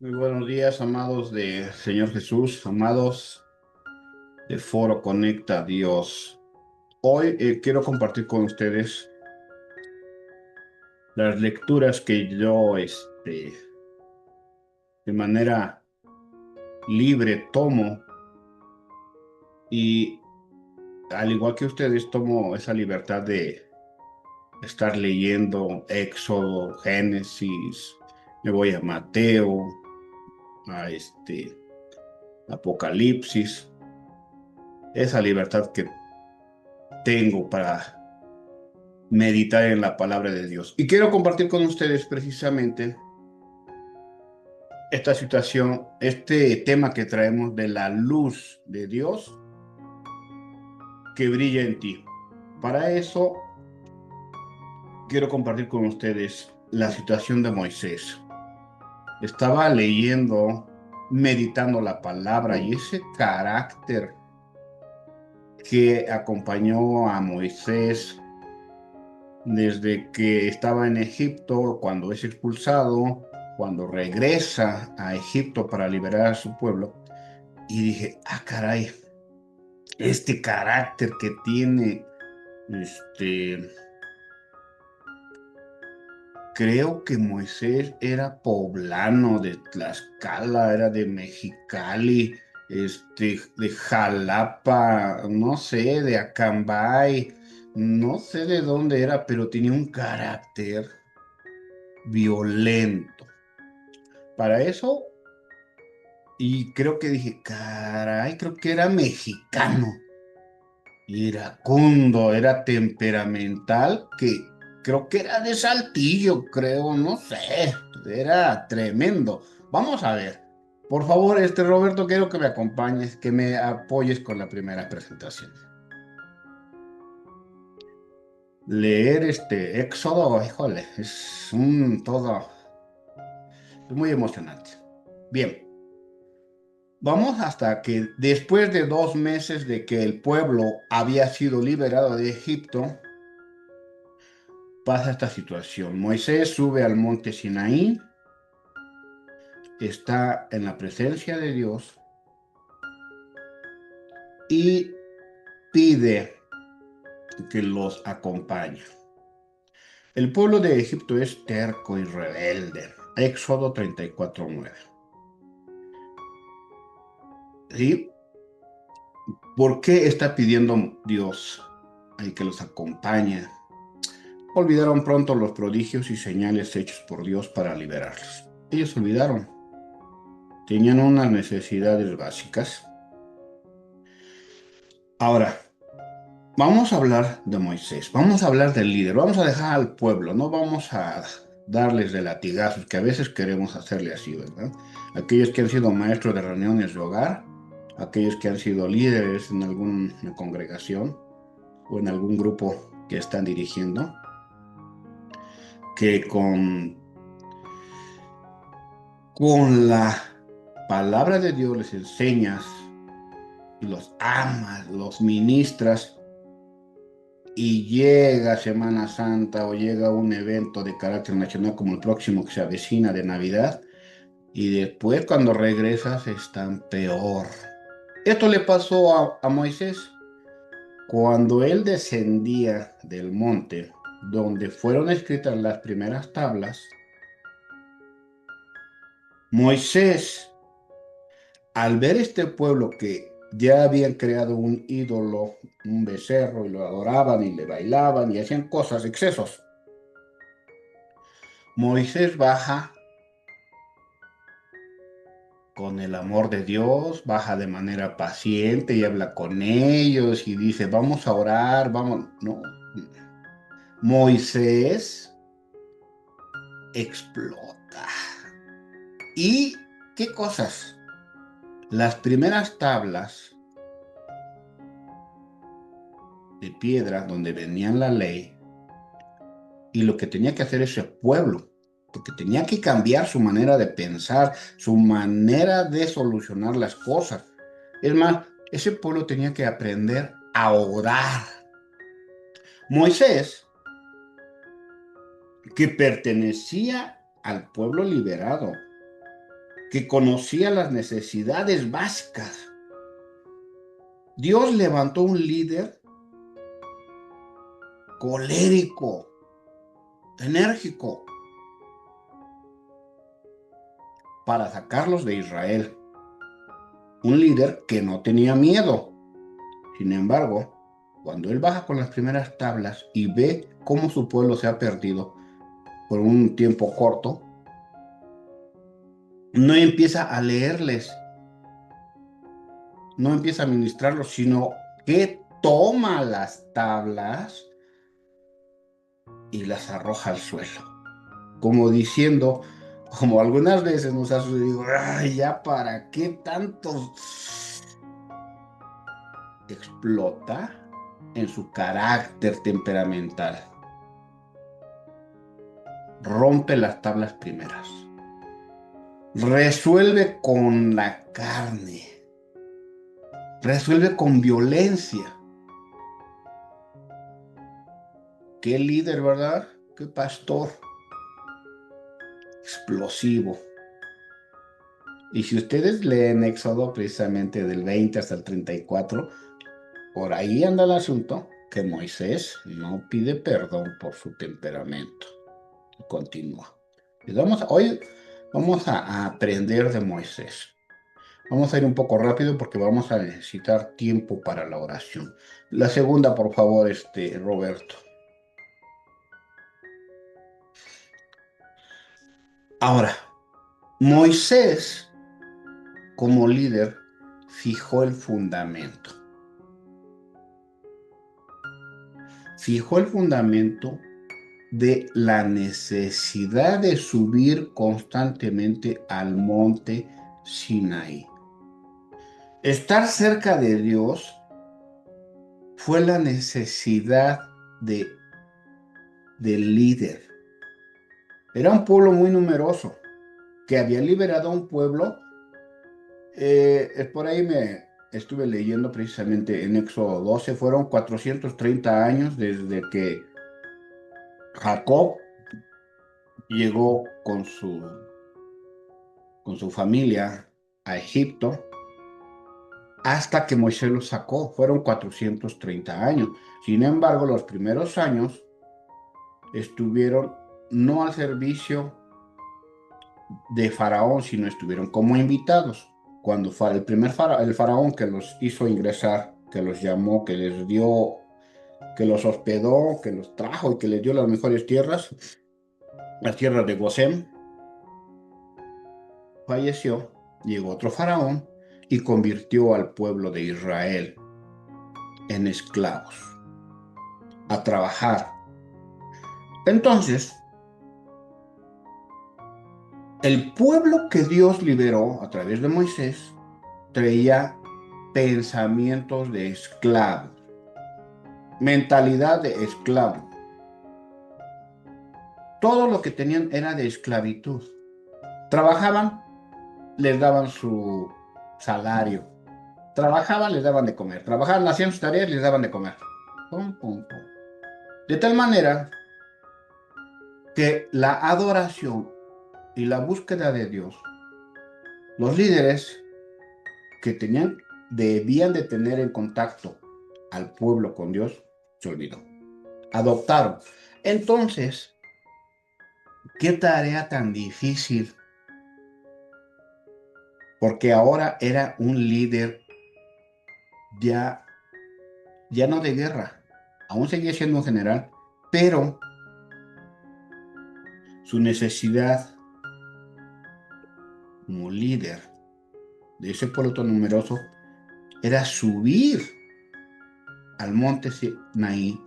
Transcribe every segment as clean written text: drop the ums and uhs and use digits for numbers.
Muy buenos días, amados de Señor Jesús, amados de Foro Conecta Dios. Hoy quiero compartir con ustedes las lecturas que yo, de manera libre tomo y al igual que ustedes tomo esa libertad de estar leyendo Éxodo, Génesis, me voy a Mateo, a Apocalipsis, esa libertad que tengo para meditar en la palabra de Dios. Y quiero compartir con ustedes precisamente esta situación, este tema que traemos de la luz de Dios que brilla en ti. Para eso quiero compartir con ustedes la situación de Moisés. Estaba leyendo, meditando la palabra y ese carácter que acompañó a Moisés desde que estaba en Egipto, cuando es expulsado, cuando regresa a Egipto para liberar a su pueblo, y dije, ah, caray, este carácter que tiene, este, creo que Moisés era poblano de Tlaxcala, era de Mexicali, de Jalapa, no sé, de Acambay, no sé de dónde era, pero tenía un carácter violento. Para eso, y creo que dije, caray, creo que era mexicano, iracundo, era temperamental, que creo que era de Saltillo, creo, no sé, era tremendo. Vamos a ver. Por favor, Roberto, quiero que me acompañes, que me apoyes con la primera presentación. Leer este Éxodo, híjole, es un todo, es muy emocionante. Bien. Vamos hasta que después de 2 meses de que el pueblo había sido liberado de Egipto, pasa esta situación. Moisés sube al monte Sinaí, está en la presencia de Dios y pide que los acompañe. El pueblo de Egipto es terco y rebelde. Éxodo 34:9. ¿Sí? ¿Por qué está pidiendo Dios al que los acompañe? Olvidaron pronto los prodigios y señales hechos por Dios para liberarlos. Ellos olvidaron. Tenían unas necesidades básicas. Ahora, vamos a hablar de Moisés, vamos a hablar del líder, vamos a dejar al pueblo, no vamos a darles de latigazos, que a veces queremos hacerle así, ¿verdad? Aquellos que han sido maestros de reuniones de hogar, aquellos que han sido líderes en alguna congregación o en algún grupo que están dirigiendo, que con la palabra de Dios les enseñas, los amas, los ministras, y llega Semana Santa o llega un evento de carácter nacional como el próximo que se avecina de Navidad, y después cuando regresas están peor. Esto le pasó a Moisés cuando él descendía del monte donde fueron escritas las primeras tablas. Moisés, al ver este pueblo que ya habían creado un ídolo, un becerro, y lo adoraban y le bailaban y hacían cosas, excesos, Moisés baja con el amor de Dios, baja de manera paciente y habla con ellos y dice, vamos a orar, vamos. No, Moisés explota. ¿Y qué cosas? Las primeras tablas de piedra donde venían la ley y lo que tenía que hacer ese pueblo, porque tenía que cambiar su manera de pensar, su manera de solucionar las cosas. Es más, ese pueblo tenía que aprender a orar. Moisés, que pertenecía al pueblo liberado, que conocía las necesidades básicas. Dios levantó un líder colérico, enérgico, para sacarlos de Israel. Un líder que no tenía miedo. Sin embargo, cuando él baja con las primeras tablas y ve cómo su pueblo se ha perdido por un tiempo corto, no empieza a leerles, no empieza a ministrarlos, sino que toma las tablas y las arroja al suelo, como diciendo, como algunas veces nos ha sucedido, ay, ya para qué tanto. Explota en su carácter temperamental, rompe las tablas primeras, resuelve con la carne, resuelve con violencia. Qué líder, ¿verdad? Qué pastor explosivo. Y si ustedes leen Éxodo precisamente del 20 hasta el 34, por ahí anda el asunto, que Moisés no pide perdón por su temperamento. Continúa. Hoy vamos a aprender de Moisés. Vamos a ir un poco rápido porque vamos a necesitar tiempo para la oración. La segunda, por favor, Roberto. Ahora, Moisés, como líder, fijó el fundamento. Fijó el fundamento de la necesidad de subir constantemente al monte Sinaí. Estar cerca de Dios fue la necesidad del líder. Era un pueblo muy numeroso que había liberado a un pueblo. Por ahí me estuve leyendo precisamente en Éxodo 12, fueron 430 años desde que Jacob llegó con su familia a Egipto hasta que Moisés los sacó. Fueron 430 años. Sin embargo, los primeros años estuvieron no al servicio de Faraón, sino estuvieron como invitados. Cuando fue el faraón que los hizo ingresar, que los llamó, que les dio, que los hospedó, que los trajo y que les dio las mejores tierras, las tierras de Gosén, falleció. Llegó otro faraón y convirtió al pueblo de Israel en esclavos, a trabajar. Entonces, el pueblo que Dios liberó a través de Moisés traía pensamientos de esclavo, mentalidad de esclavo. Todo lo que tenían era de esclavitud. Trabajaban, les daban su salario. Trabajaban, les daban de comer. Trabajaban, hacían sus tareas, les daban de comer. Pum, pum, pum. De tal manera que la adoración y la búsqueda de Dios, los líderes que debían de tener en contacto al pueblo con Dios, se olvidó. Adoptaron. Entonces, qué tarea tan difícil, porque ahora era un líder ya no de guerra, aún seguía siendo un general, pero su necesidad como líder de ese pueblo tan numeroso era subir al monte Sinaí.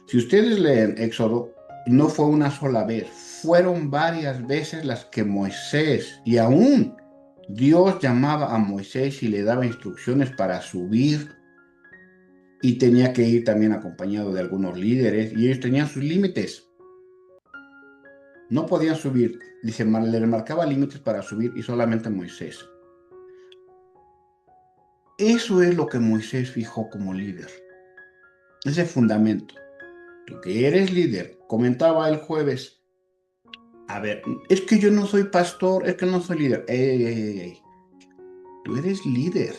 Si ustedes leen Éxodo, no fue una sola vez, fueron varias veces las que Moisés, y aún Dios llamaba a Moisés y le daba instrucciones para subir, y tenía que ir también acompañado de algunos líderes, y ellos tenían sus límites. No podían subir, dice, le marcaba límites para subir y solamente Moisés. Eso es lo que Moisés fijó como líder, ese fundamento. Tú que eres líder, comentaba el jueves, A ver, es que yo no soy pastor, es que no soy líder. Ey, ey, ey, ey. Tú eres líder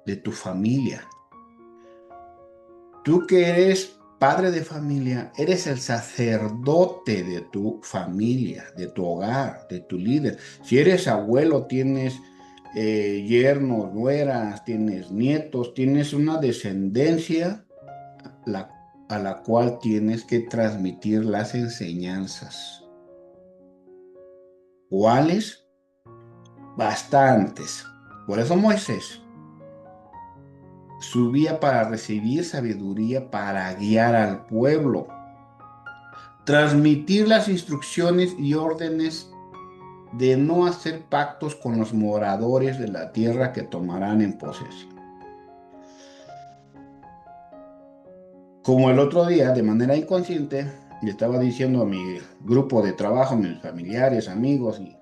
de tu familia. Tú que eres padre de familia, eres el sacerdote de tu familia, de tu hogar, de tu líder. Si eres abuelo, tienes yernos, nueras, tienes nietos, tienes una descendencia la- a la cual tienes que transmitir las enseñanzas. ¿Cuáles? Bastantes. Por eso Moisés subía para recibir sabiduría para guiar al pueblo, transmitir las instrucciones y órdenes de no hacer pactos con los moradores de la tierra que tomarán en posesión. Como el otro día, de manera inconsciente, le estaba diciendo a mi grupo de trabajo, mis familiares, amigos, y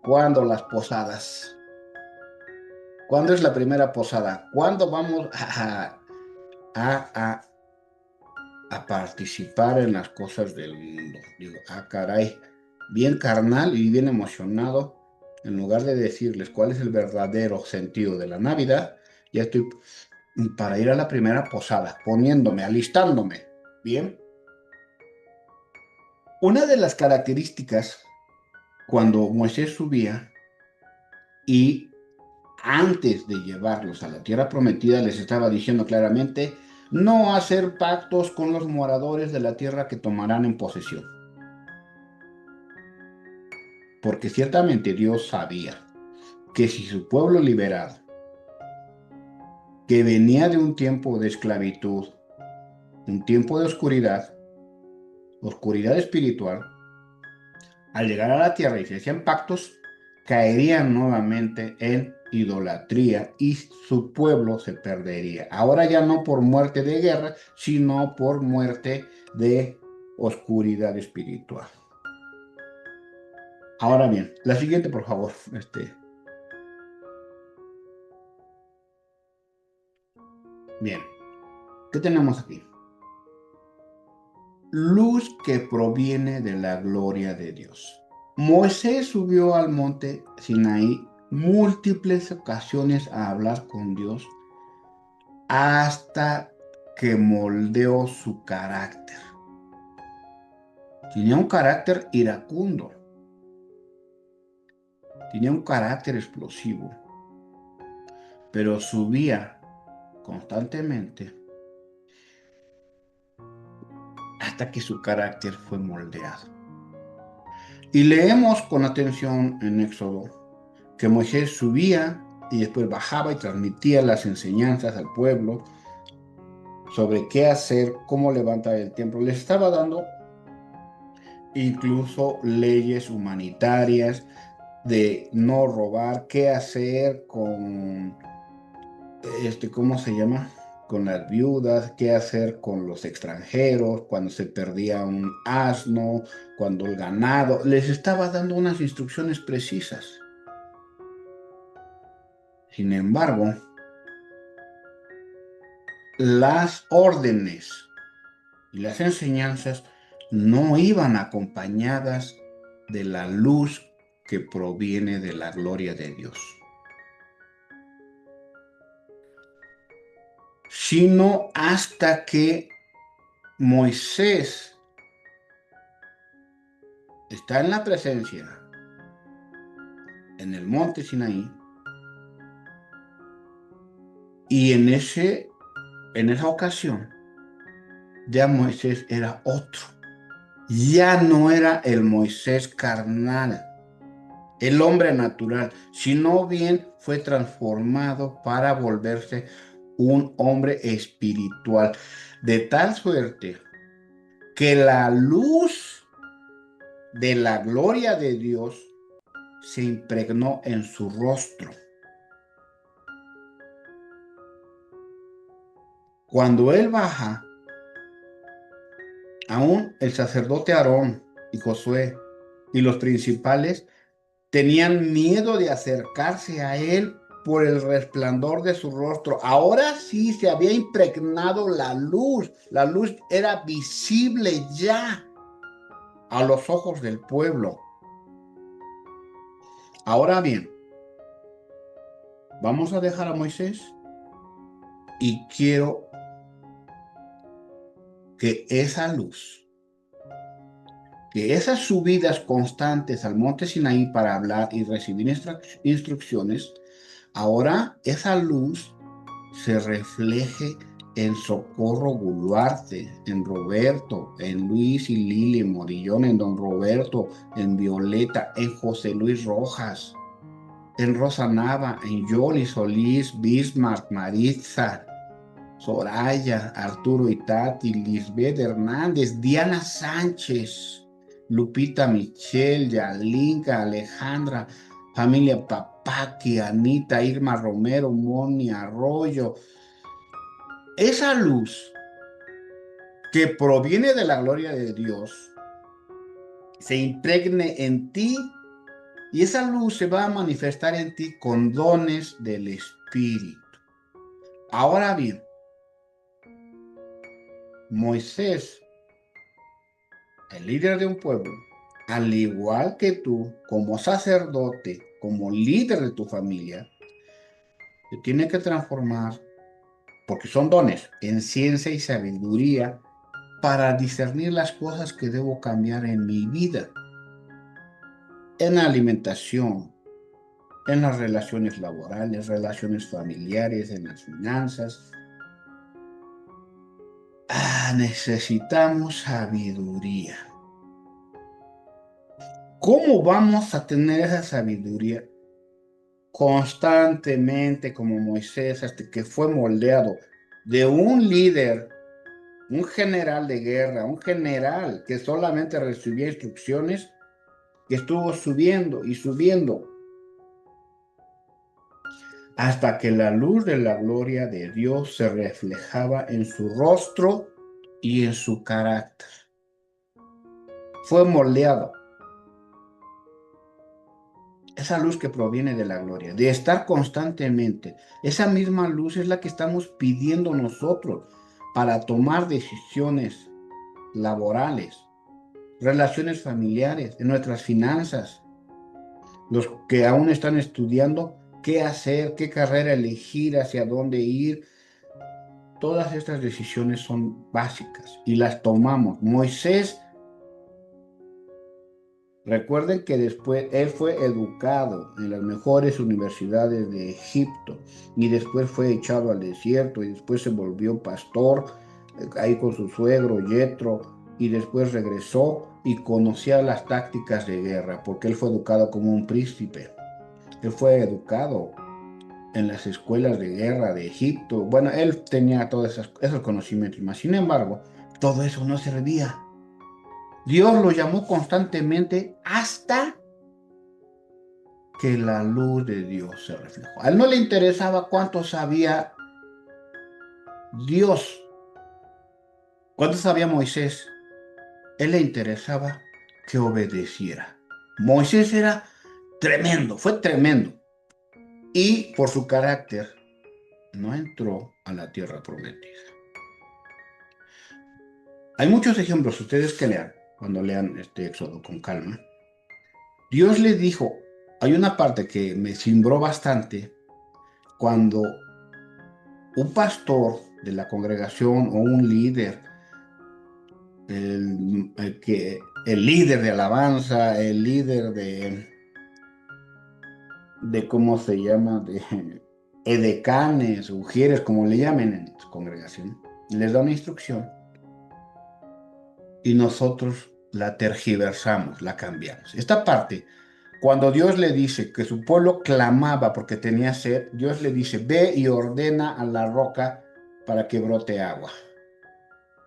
¿cuándo las posadas? ¿Cuándo es la primera posada? ¿Cuándo vamos a, a- a participar en las cosas del mundo? Digo, caray, bien carnal y bien emocionado. En lugar de decirles cuál es el verdadero sentido de la Navidad, ya estoy para ir a la primera posada, poniéndome, alistándome. Bien. Una de las características cuando Moisés subía y antes de llevarlos a la tierra prometida les estaba diciendo claramente, no hacer pactos con los moradores de la tierra que tomarán en posesión. Porque ciertamente Dios sabía que si su pueblo liberado, que venía de un tiempo de esclavitud, un tiempo de oscuridad, oscuridad espiritual, al llegar a la tierra y se hacían pactos, caerían nuevamente en idolatría y su pueblo se perdería. Ahora ya no por muerte de guerra, sino por muerte de oscuridad espiritual. Ahora bien, la siguiente, por favor. Bien, ¿qué tenemos aquí? Luz que proviene de la gloria de Dios. Moisés subió al monte Sinaí múltiples ocasiones a hablar con Dios hasta que moldeó su carácter. Tenía un carácter iracundo, tenía un carácter explosivo, pero subía constantemente hasta que su carácter fue moldeado. Y leemos con atención en Éxodo que Moisés subía y después bajaba y transmitía las enseñanzas al pueblo sobre qué hacer, cómo levantar el templo. Les estaba dando incluso leyes humanitarias de no robar, qué hacer con, ¿cómo se llama? Con las viudas, qué hacer con los extranjeros, cuando se perdía un asno, cuando el ganado. Les estaba dando unas instrucciones precisas. Sin embargo, las órdenes y las enseñanzas no iban acompañadas de la luz que proviene de la gloria de Dios, sino hasta que Moisés está en la presencia, en el monte Sinaí, y en esa ocasión ya Moisés era otro, ya no era el Moisés carnal, el hombre natural, sino bien fue transformado para volverse un hombre espiritual, de tal suerte que la luz de la gloria de Dios se impregnó en su rostro. Cuando él baja, aún el sacerdote Aarón y Josué y los principales tenían miedo de acercarse a él por el resplandor de su rostro. Ahora sí se había impregnado la luz era visible ya. a los ojos del pueblo. Ahora bien, vamos a dejar a Moisés y quiero que esa luz, que esas subidas constantes al monte Sinaí para hablar y recibir instrucciones, ahora esa luz se refleje en Socorro Boluarte, en Roberto, en Luis y Lili Morillón, en Don Roberto, en Violeta, en José Luis Rojas, en Rosa Nava, en Yoli Solís, Bismarck, Maritza, Soraya, Arturo Itati, Lisbeth Hernández, Diana Sánchez, Lupita Michelle, Yalinka, Alejandra, familia Papaki, Anita, Irma Romero, Moni Arroyo. Esa luz que proviene de la gloria de Dios se impregne en ti y esa luz se va a manifestar en ti con dones del Espíritu. Ahora bien, Moisés, el líder de un pueblo, al igual que tú, como sacerdote, como líder de tu familia, se tiene que transformar, porque son dones, en ciencia y sabiduría para discernir las cosas que debo cambiar en mi vida, en la alimentación, en las relaciones laborales, relaciones familiares, en las finanzas. Necesitamos sabiduría. ¿Cómo vamos a tener esa sabiduría? Constantemente como Moisés, hasta que fue moldeado de un líder, un general de guerra, un general que solamente recibía instrucciones, que estuvo subiendo y subiendo hasta que la luz de la gloria de Dios se reflejaba en su rostro y en su carácter. Fue moldeado. Esa luz que proviene de la gloria, de estar constantemente, esa misma luz es la que estamos pidiendo nosotros para tomar decisiones laborales, relaciones familiares, en nuestras finanzas. Los que aún están estudiando qué hacer, qué carrera elegir, hacia dónde ir. Todas estas decisiones son básicas y las tomamos. Moisés, recuerden que después él fue educado en las mejores universidades de Egipto y después fue echado al desierto y después se volvió pastor ahí con su suegro Yetro y después regresó y conocía las tácticas de guerra porque él fue educado como un príncipe. Él fue educado en las escuelas de guerra de Egipto. Bueno, él tenía todos esos conocimientos más. Sin embargo, todo eso no servía. Dios lo llamó constantemente hasta que la luz de Dios se reflejó. A él no le interesaba cuánto sabía Dios, cuánto sabía Moisés. Él le interesaba que obedeciera. Moisés era tremendo, fue tremendo. Y por su carácter, no entró a la tierra prometida. Hay muchos ejemplos, ustedes que lean, cuando lean este Éxodo con calma. Dios le dijo, hay una parte que me cimbró bastante, cuando un pastor de la congregación o un líder, el líder de alabanza, el líder de ¿cómo se llama? De edecanes, ujieres, como le llamen en su congregación, les da una instrucción y nosotros la tergiversamos, la cambiamos. Esta parte, cuando Dios le dice que su pueblo clamaba porque tenía sed, Dios le dice, ve y ordena a la roca para que brote agua.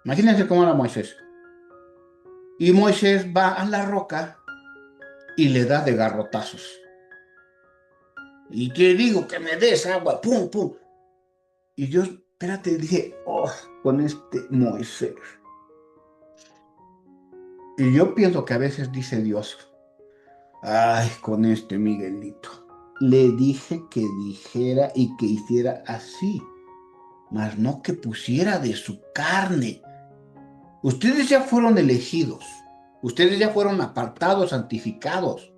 Imagínense cómo era Moisés. Y Moisés va a la roca y le da de garrotazos. ¿Y qué digo? Que me des agua, pum, pum. Y yo, espérate, dije, oh, con este Moisés. Y yo pienso que a veces dice Dios, ay, con este Miguelito. Le dije que dijera y que hiciera así, mas no que pusiera de su carne. Ustedes ya fueron elegidos. Ustedes ya fueron apartados, santificados,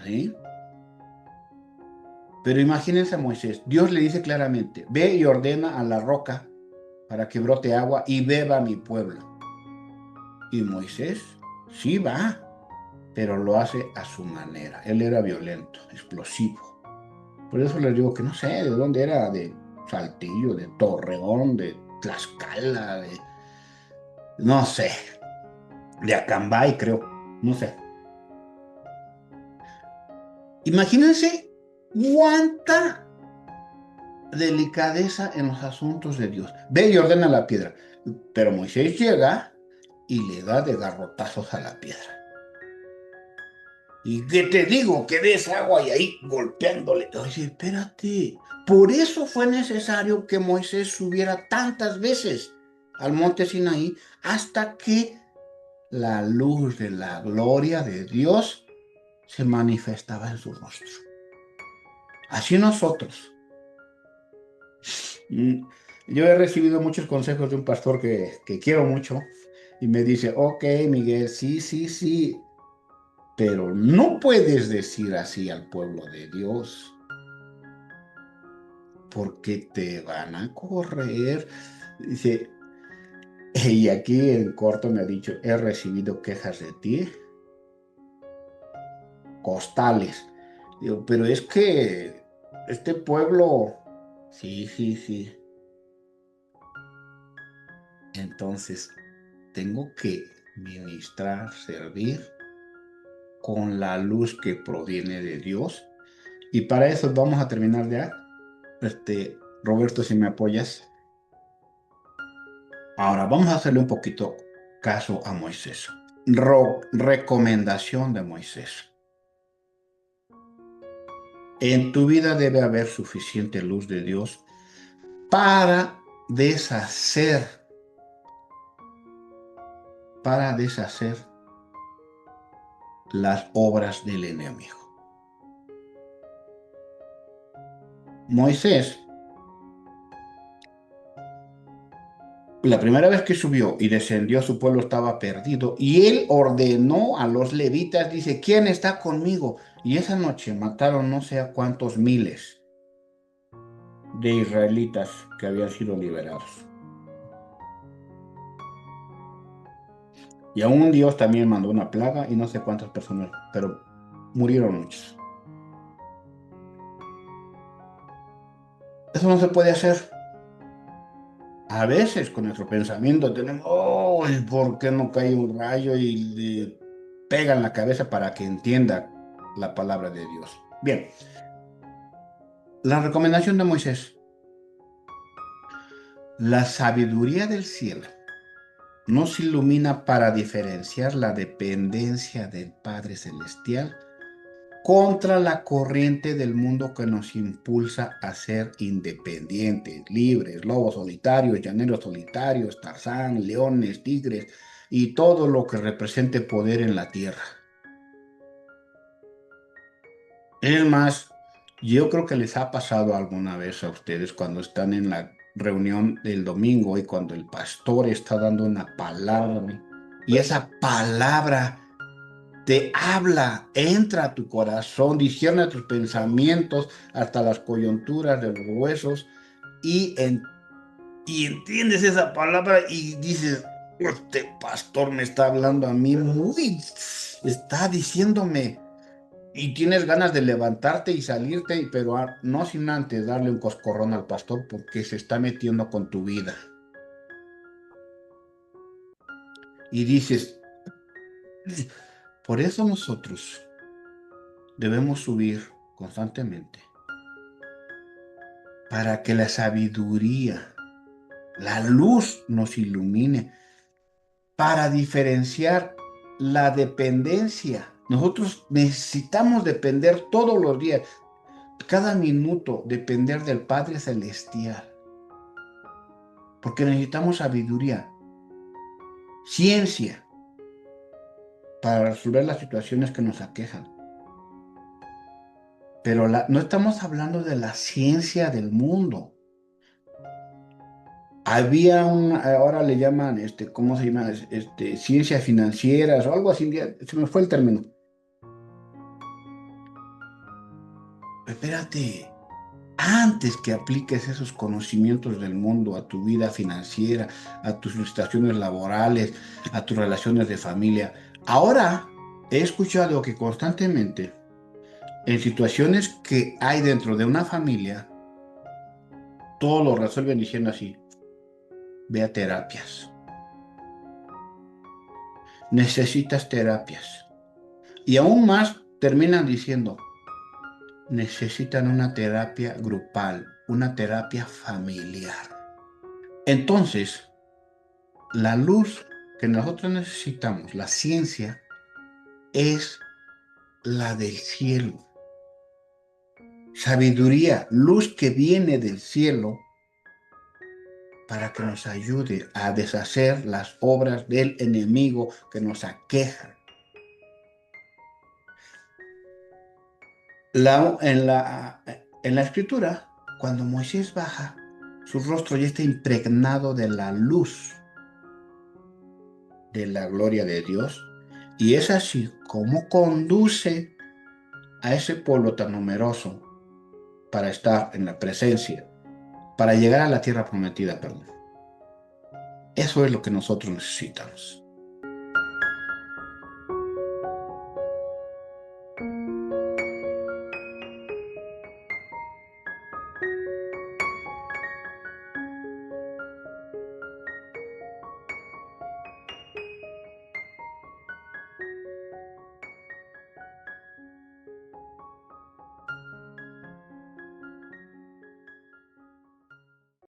¿sí? Pero imagínense a Moisés. Dios le dice claramente, ve y ordena a la roca para que brote agua y beba mi pueblo. Y Moisés sí va, pero lo hace a su manera. Él era violento, explosivo. Por eso les digo que no sé de dónde era, de Saltillo, de Torreón, de Tlaxcala, no sé, de Acambay, creo, no sé. Imagínense cuánta delicadeza en los asuntos de Dios. Ve y ordena la piedra. Pero Moisés llega y le da de garrotazos a la piedra. ¿Y qué te digo? Que des agua y ahí golpeándole. Oye, espérate. Por eso fue necesario que Moisés subiera tantas veces al monte Sinaí hasta que la luz de la gloria de Dios se manifestaba en su rostro. Así nosotros. Mm, Yo he recibido muchos consejos de un pastor que quiero mucho y me dice, ok, Miguel, sí, sí, sí, pero no puedes decir así al pueblo de Dios porque te van a correr. Dice, y aquí en corto me ha dicho, he recibido quejas de ti, costales. Digo, pero es que este pueblo, sí, sí, sí. Entonces, tengo que ministrar, servir con la luz que proviene de Dios. Y para eso vamos a terminar ya. Roberto, si me apoyas. Ahora vamos a hacerle un poquito caso a Moisés. Recomendación de Moisés. En tu vida debe haber suficiente luz de Dios para deshacer, para deshacer las obras del enemigo. Moisés, la primera vez que subió y descendió, su pueblo estaba perdido y él ordenó a los levitas, dice, ¿quién está conmigo? Y esa noche mataron no sé a cuántos miles de israelitas que habían sido liberados. Y aún Dios también mandó una plaga y no sé cuántas personas, pero murieron muchos. Eso no se puede hacer. A veces con nuestro pensamiento tenemos, oh, ¿por qué no cae un rayo y le pega en la cabeza para que entienda la palabra de Dios? Bien, la recomendación de Moisés, la sabiduría del cielo nos ilumina para diferenciar la dependencia del Padre Celestial contra la corriente del mundo que nos impulsa a ser independientes, libres, lobos solitarios, llaneros solitarios, Tarzán, leones, tigres y todo lo que represente poder en la tierra. Es más, yo creo que les ha pasado alguna vez a ustedes cuando están en la reunión del domingo y cuando el pastor está dando una palabra y esa palabra te habla, entra a tu corazón, discierne tus pensamientos hasta las coyunturas de los huesos y, y entiendes esa palabra y dices, este pastor me está hablando a mí muy, está diciéndome y tienes ganas de levantarte y salirte, pero no sin antes darle un coscorrón al pastor porque se está metiendo con tu vida. Y dices, por eso nosotros debemos subir constantemente para que la sabiduría, la luz nos ilumine, para diferenciar la dependencia. Nosotros necesitamos depender todos los días, cada minuto, depender del Padre Celestial, porque necesitamos sabiduría, ciencia, para resolver las situaciones que nos aquejan. Pero no estamos hablando de la ciencia del mundo. ahora le llaman, ¿cómo se llama? Ciencias financieras o algo así, se me fue el término. Espérate, antes que apliques esos conocimientos del mundo a tu vida financiera, a tus situaciones laborales, a tus relaciones de familia, ahora he escuchado que constantemente en situaciones que hay dentro de una familia, todo lo resuelven diciendo así, ve a terapias, necesitas terapias. Y aún más terminan diciendo, necesitan una terapia grupal, una terapia familiar. Entonces, la luz que nosotros necesitamos, la ciencia, es la del cielo. Sabiduría, luz que viene del cielo para que nos ayude a deshacer las obras del enemigo que nos aquejan. En la escritura, cuando Moisés baja, su rostro ya está impregnado de la luz de la gloria de Dios. Y es así como conduce a ese pueblo tan numeroso para estar en la presencia, para llegar a la tierra prometida, perdón. Eso es lo que nosotros necesitamos.